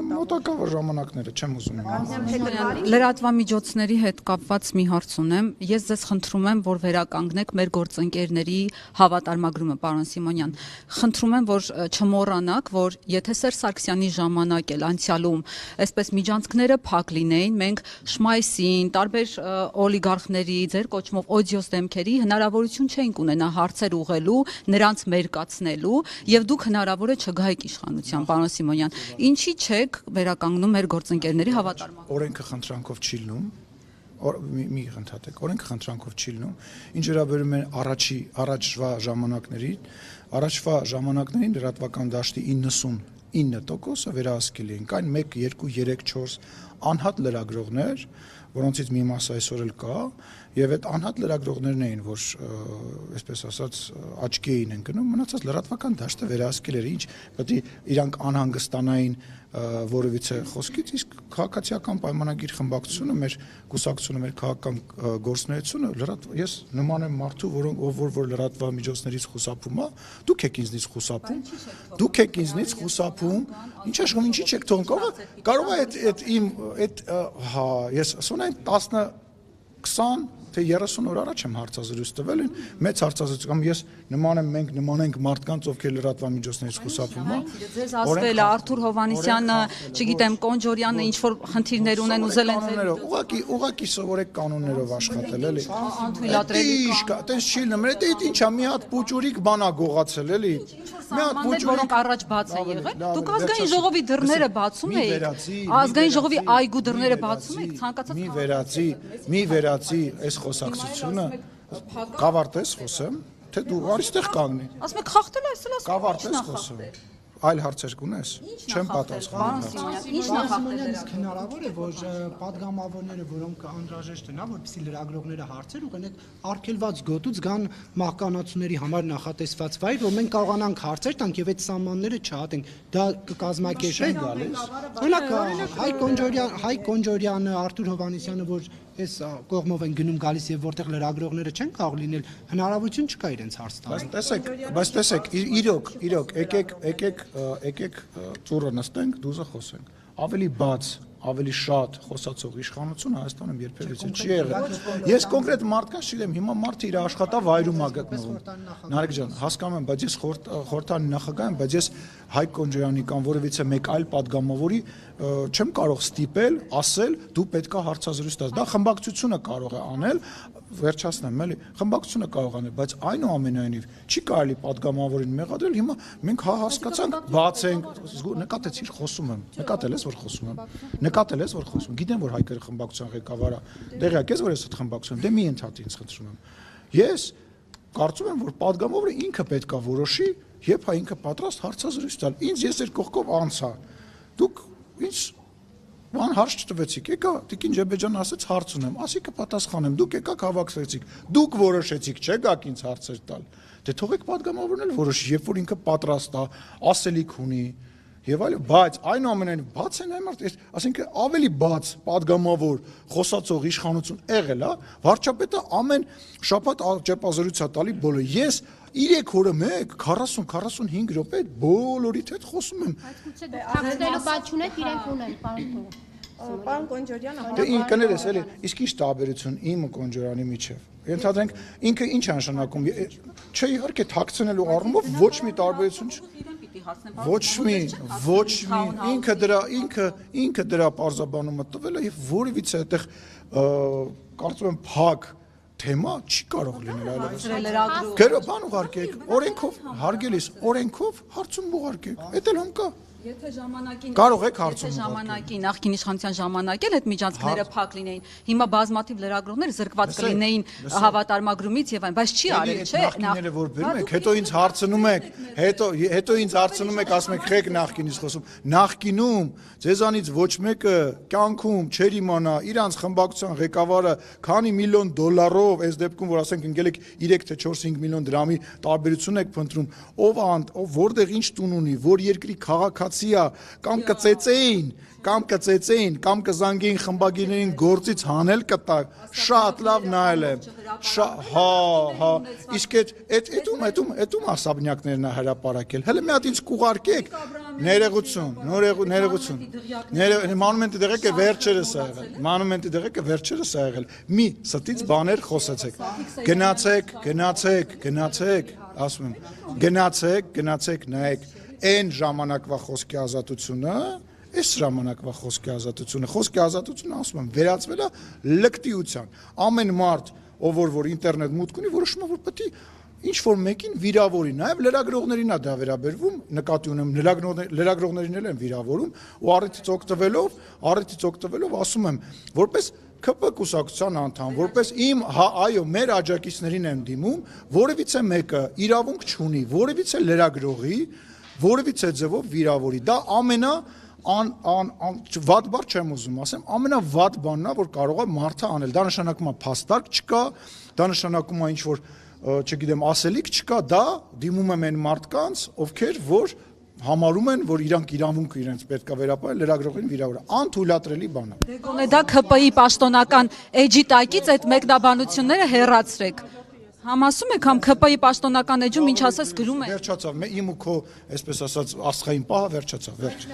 Մոտակա ժամանակները չեմ ուզում իմանալ։ Լրատվամիջոցների հետ կապված մի հարց ունեմ։ Ես ձեզ խնդրում եմ, որ վերականգնեք մեր գործընկերների հավատարմագրումը, պարոն Սիմոնյան։ Խնդրում եմ, որ չմոռանաք, որ եթե Սերժ Սարգսյանի ժամանակ էլ անցյալում այսպես միջանցքները փակ լինեին, մենք Շմայսին, տարբեր օլիգարխների, ձեր կոչմով օդիոս դեմքերի հնարավորություն չէինք ունենա հարցեր ուղղելու, նրանց մերկացնելու, եւ դուք հնարավոր է չգայիք իշխանության, պարոն Սիմոնյան։ Ինչի՞ չեք վերականգնում մեր գործընկերների հավատարմագրումը։ Օրենքը խնդրանքով չի լնում, մի ընդհատեք, օրենքը խնդրանքով չի լնում, ինչ վերաբերում է առաջվա ժամանակներին լրատվական դաշտի 99%-ը վերահսկելի են, կային 1, 2, 3, 4 անհատ լրագրողներ, որոնցից մի մասը այսօր էլ կա, եւ այդ անհատ լրագրողներն էին, որ այսպես ասած աչքի էին ընկնում, մնացած լրատվական դաշտը վերահսկել էր, ինչ պետք է իրանք անհանգստանային որևիցե խոսքից, իսկ քաղաքացիական պայմանագիր խմբակցությունը, մեր կուսակցությունը, մեր քաղաքական գործունեությունը, ես նման եմ մարդու, որ լրատվամիջոցներից խուսափում է, դուք եք ինձնից խուսափում, ինչ աշխատում, ինչի՞ չեք թողնում, կարող է այդ իմ ես ասում եմ 10, 20 թե 30 օր առաջ եմ հարցազրույց տվել, մեծ հարցազրույց կամ ես մենք նման ենք մարդկանց, ովքեր լրատվամիջոցներից խուսափում են։ Ձեզ ասվել է Արթուր Հովհաննիսյանը, չգիտեմ, Կոնջորյանը ինչ որ խնդիրներ ունեն, ուզել են ուղղակի սովորեք կանոններով աշխատել, էլի։ Անթույլատրելի Այդպես չի լմել, դա ինչա մի հատ պուճուրիկ բան է գողացել, էլի։ Մի հատ պուճուրիկ, որոնք առաջ բաց են եղել, դուք ազգային ժողովի դռները բացում եք, ազգային ժողովի այգու դռները բացում եք, ցանկացած մի վերացի այս խոսակցությունը կավարտես խոսեմ, թե դու արիստեղ կանգնի։ Ասում եք խախտել այսօր ասում։ Կավարտես խոսեմ։ Այլ հարցեր կունես։ Չեմ պատասխանում։ Ինչ նախախտել հնարավոր է, որ падգամավորները, որոնք անհրաժեշտ են, որպեսզի լրագրողները հարցեր ուղղեն, արգելված գոտուց գան մահկանացուների համար նախատեսված վայր, որ մենք կարողանանք հարցեր տանք եւ այդ սահմանները չհատենք։ Դա կկազմակերպեն գալիս։ Օրինակ Հայ Կոնջորյանը, Արթուր Հովհաննիսյանը, որ այս կողմով են գնում գալիս եւ որտեղ լրագրողները չեն կարող լինել, հնարավորություն չկա իրենց հարց տալու։ Բայց տեսեք, իրոք, եկեք ծուրը նստենք, դուզը խոսենք։ Ավելի բաց, ավելի շատ խոսացող իշխանություն Հայաստանում երբևէ չի եղել։ Ես կոնկրետ մարդկանց չգիտեմ, հիմա մարդը իր աշխատավայրում է գտնվում։ Նարեկ ջան, հասկանում եմ, բայց ես խորհրդանի նախագահ եմ, բայց ես Հայկ Կոնջոյանի կամ որևիցե մեկ այլ падգամավորի չեմ կարող ստիպել, ասել դու պետքա հարցազրույց տաս։ Դա խմբակցությունը կարող է անել, վերջացնեմ, էլի, խմբակցությունը կարող անել, բայց այնուամենայնիվ չի կարելի падգամավորին մեղադրել, հիմա մենք հասկացանք, բացենք, նկատեցիր խոսում եմ, նկատել ես որ խոսում եմ, գիտեմ որ Հայկերը խմբակցության ղեկավարը, տեղյակ ես որ ես այդ խմբակցություն, դե մի ընդհատի ինձ խնդրում եմ։ Ես կարծում եմ որ падգամավորը ինքը պետքա որոշի, երբ ինքը պատրաստ հարցազրույց տալ։ Ինձ ես այդ կողքով անցա։ Դուք ինձ բան հարց չտվեցիք, եկա Տիկին Ջեբեջան ասեց հարց ունեմ, ասի կպատասխանեմ, դուք եկաք հավաքվեցիք, դուք որոշեցիք, չէ՞ գաք ինձ հարցեր տալ։ Դե թողեք падգամավորն էլ որոշի, երբ որ ինքը պատրաստ է, ասելիք ունի եւ այլն, բայց այնուամենայնիվ բաց են այն մարդ, ասենք ավելի բաց падգամավոր խոսացող իշխանություն եղել է, վարչապետը ամեն շաբաթ ճեպազրույց է տալի բոլոր։ Ես 3 օրը մեկ 40-45 րոպե բոլորիդ հետ խոսում եմ։ Հաղթելու բաց չունեք, իրենք ունեն, Պարոն Կոնջորյան, դե կներես էլի, իսկ ինչ տարբերություն իմը Կոնջորյանի միջև։ Ենթադրենք ինքը ինչ է նշանակում։ Չէ, իհարկե թաքցնելու առումով ոչ մի տարբերություն ոչ մի ինքը դրա պարզաբանումը տվել է եւ որևիցե այդտեղ կարծում եմ փակ թեմա չի կարող լինել այլևս։ Գրո բան ուղարկեք, օրենքով հարգելիս, օրենքով հարցում ուղարկեք։ Էդ էլ հում կա։ Եթե ժամանակին կարող եք հարցում ժամանակին նախկին իշխանության ժամանակել այդ միջանցքները փակ լինեին, հիմա բազմաթիվ լրագրողներ զրկված կլինեին հավատարմագրումից եւ այն, բայց չի արել, չէ՞։ Նախկինները որ բերում եք, հետո ինձ հարցնում եք, ասում եք խեք նախկինից խոսում։ Նախկինում ձեզանից ոչ մեկը կյանքում չէր իմանա իրանց խմբակցության ղեկավարը քանի միլիոն դոլարով, այս դեպքում որ ասենք ընկել եք 3 թե 4-5 միլիոն դրամի տարբերություն եք փնտրում, ով որտեղ ինչ տուն ունի, որ երկրի քաղաքացի է, կամ կծեծեին, կամ կզանգեին խմբագիրներին գործից հանել կտա, շատ լավ նայել եմ, հա, իսկ էդում ասաբնյակներն է հրապարակել, հələ մի հատ ինձ կուղարկեք, Ներողություն։ Մանումենտի դեղեկը վերջերս է եղել։ Մանումենտի դեղեկը վերջերս է եղել։ Մի ստից բաներ խոսեցեք։ Գնացեք, ասում եմ։ Գնացեք, նայեք, այն ժամանակվա խոսքի ազատությունը, այս ժամանակվա խոսքի ազատությունը ասում եմ, վերածվել է լկտիության։ Ամեն մարդ, ով որ ինտերնետ մուտք ունի, որոշում է, որ պետք է ինչ որ մեկին վիրավորի, նաև լրագրողներին է դա վերաբերվում, նկատի ունեմ, լրագրողներին էլ են վիրավորում ու առիթից օգտվելով ասում եմ, որպես ԿՊ կուսակցության անդամ, որպես իմ, այո, մեր աջակիցներին եմ դիմում, որևիցե մեկը իրավունք չունի, որևիցե լրագրողի, որևիցե ձևով վիրավորի, դա վատ բառ չեմ ուզում ասեմ, ամենավատ բանն է, որ կարող է մարդը անել, դա նշանակում է փաստարկ չկա, դա նշանակում է ինչ որ չգիտեմ, ասելիք չկա, դա դիմում եմ այն մարդկանց, ովքեր որ համարում են, որ իրանք իրավունքը իրենց պետք է վերապահել լրագրողին վիրավորել, անթույլատրելի բան է։ Դե գոնե դա ԿՊ-ի պաշտոնական էջի տակից այդ մեկնաբանությունները հեռացրեք։ Համասում եք համ ԿՊ-ի պաշտոնական էջում ինչ ասես գրում է։ Վերջացավ, իմ ու քո, այսպես ասած, աստղային պահը վերջացավ, վերջ։